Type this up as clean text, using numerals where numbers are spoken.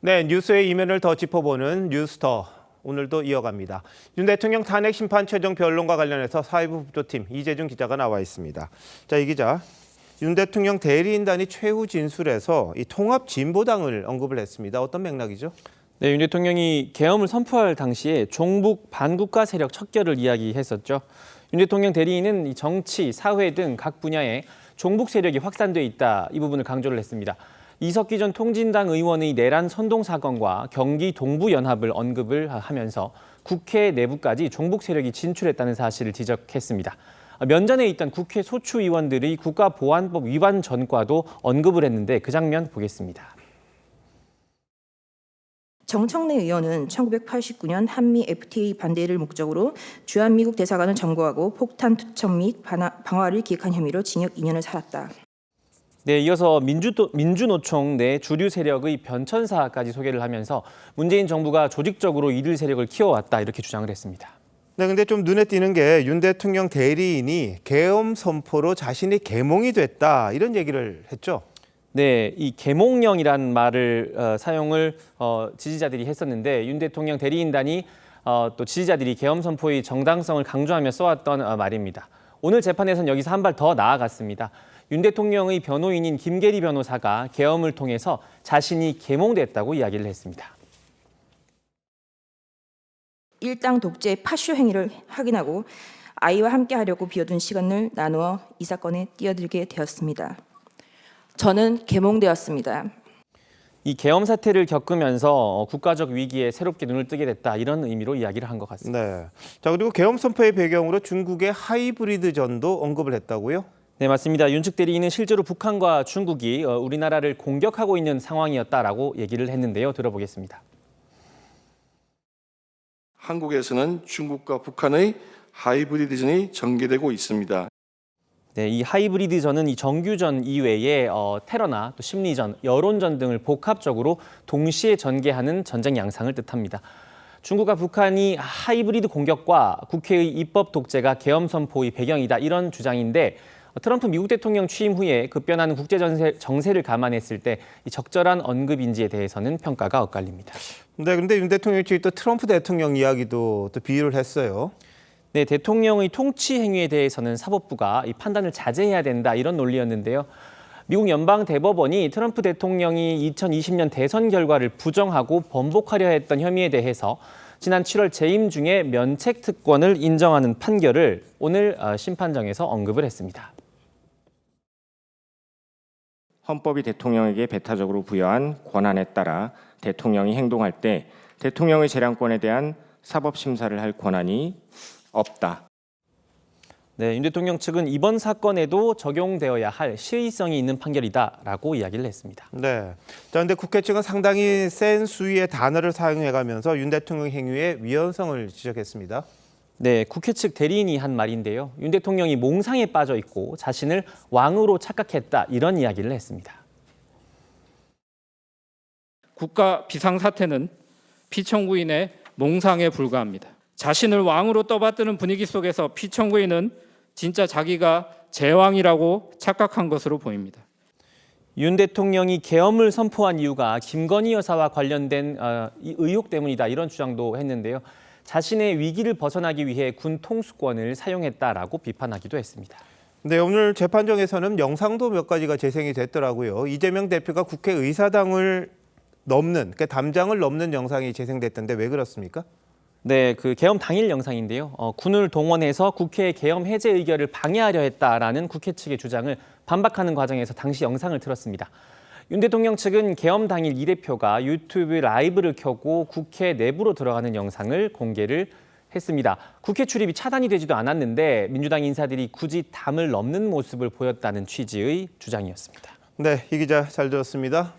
네, 뉴스의 이면을 더 짚어보는 뉴스터. 오늘도 이어갑니다. 윤 대통령 탄핵 심판 최종 변론과 관련해서 사회부 부조팀 이재준 기자가 나와 있습니다. 자, 이 기자, 윤 대통령 대리인단이 최후 진술에서 이 통합진보당을 언급을 했습니다. 어떤 맥락이죠? 네, 윤 대통령이 계엄을 선포할 당시에 종북 반국가 세력 척결을 이야기했었죠. 윤 대통령 대리인은 이 정치, 사회 등 각 분야에 종북 세력이 확산돼 있다, 이 부분을 강조를 했습니다. 이석기 전 통진당 의원의 내란 선동 사건과 경기 동부연합을 언급을 하면서 국회 내부까지 종북 세력이 진출했다는 사실을 지적했습니다. 면전에 있던 국회 소추 의원들의 국가보안법 위반 전과도 언급을 했는데 그 장면 보겠습니다. 정청래 의원은 1989년 한미 FTA 반대를 목적으로 주한미국 대사관을 점거하고 폭탄 투척 및 방화를 기획한 혐의로 징역 2년을 살았다. 네, 이어서 민주노총 내 주류 세력의 변천사까지 소개를 하면서 문재인 정부가 조직적으로 이들 세력을 키워왔다, 이렇게 주장을 했습니다. 네, 근데 좀 눈에 띄는 게 윤 대통령 대리인이 계엄 선포로 자신이 계몽이 됐다, 이런 얘기를 했죠. 네, 이 계몽령이란 말을 사용을 지지자들이 했었는데 윤 대통령 대리인단이 또 지지자들이 계엄 선포의 정당성을 강조하며 써왔던 말입니다. 오늘 재판에서는 여기서 한 발 더 나아갔습니다. 윤 대통령의 변호인인 김계리 변호사가 계엄을 통해서 자신이 계몽됐다고 이야기를 했습니다. 일당 독재 파쇼 행위를 확인하고 아이와 함께 하려고 비워둔 시간을 나누어 이 사건에 뛰어들게 되었습니다. 저는 계몽되었습니다. 이 계엄 사태를 겪으면서 국가적 위기에 새롭게 눈을 뜨게 됐다, 이런 의미로 이야기를 한 것 같습니다. 네. 자, 그리고 계엄 선포의 배경으로 중국의 하이브리드전도 언급을 했다고요? 네, 맞습니다. 윤 측 대리인은 실제로 북한과 중국이 우리나라를 공격하고 있는 상황이었다라고 얘기를 했는데요. 들어보겠습니다. 한국에서는 중국과 북한의 하이브리드전이 전개되고 있습니다. 네, 이 하이브리드전은 이 정규전 이외에 테러나 또 심리전, 여론전 등을 복합적으로 동시에 전개하는 전쟁 양상을 뜻합니다. 중국과 북한이 하이브리드 공격과 국회의 입법 독재가 계엄 선포의 배경이다, 이런 주장인데 트럼프 미국 대통령 취임 후에 급변하는 국제 정세를 감안했을 때 이 적절한 언급인지에 대해서는 평가가 엇갈립니다. 네, 근데 윤 대통령 측이 또 트럼프 대통령 이야기도 또 비유를 했어요. 네, 대통령의 통치 행위에 대해서는 사법부가 이 판단을 자제해야 된다, 이런 논리였는데요. 미국 연방 대법원이 트럼프 대통령이 2020년 대선 결과를 부정하고 번복하려 했던 혐의에 대해서 지난 7월 재임 중에 면책 특권을 인정하는 판결을 오늘 심판정에서 언급을 했습니다. 헌법이 대통령에게 배타적으로 부여한 권한에 따라 대통령이 행동할 때 대통령의 재량권에 대한 사법 심사를 할 권한이 없다. 네, 윤 대통령 측은 이번 사건에도 적용되어야 할 시의성이 있는 판결이다라고 이야기를 했습니다. 네. 자, 근데 국회 측은 상당히 센 수위의 단어를 사용해가면서 윤 대통령 행위의 위헌성을 지적했습니다. 네, 국회 측 대리인이 한 말인데요. 윤 대통령이 몽상에 빠져 있고 자신을 왕으로 착각했다, 이런 이야기를 했습니다. 국가 비상사태는 피청구인의 몽상에 불과합니다. 자신을 왕으로 떠받드는 분위기 속에서 피청구인은 진짜 자기가 제왕이라고 착각한 것으로 보입니다. 윤 대통령이 계엄을 선포한 이유가 김건희 여사와 관련된 이 의혹 때문이다, 이런 주장도 했는데요. 자신의 위기를 벗어나기 위해 군 통수권을 사용했다라고 비판하기도 했습니다. 네, 오늘 재판정에서는 영상도 몇 가지가 재생이 됐더라고요. 이재명 대표가 국회 의사당을 넘는, 그러니까 담장을 넘는 영상이 재생됐던데 왜 그렇습니까? 네, 그 계엄 당일 영상인데요. 군을 동원해서 국회 계엄 해제 의결을 방해하려 했다라는 국회 측의 주장을 반박하는 과정에서 당시 영상을 틀었습니다. 윤 대통령 측은 계엄 당일 이 대표가 유튜브 라이브를 켜고 국회 내부로 들어가는 영상을 공개를 했습니다. 국회 출입이 차단이 되지도 않았는데 민주당 인사들이 굳이 담을 넘는 모습을 보였다는 취지의 주장이었습니다. 네, 이 기자 잘 들었습니다.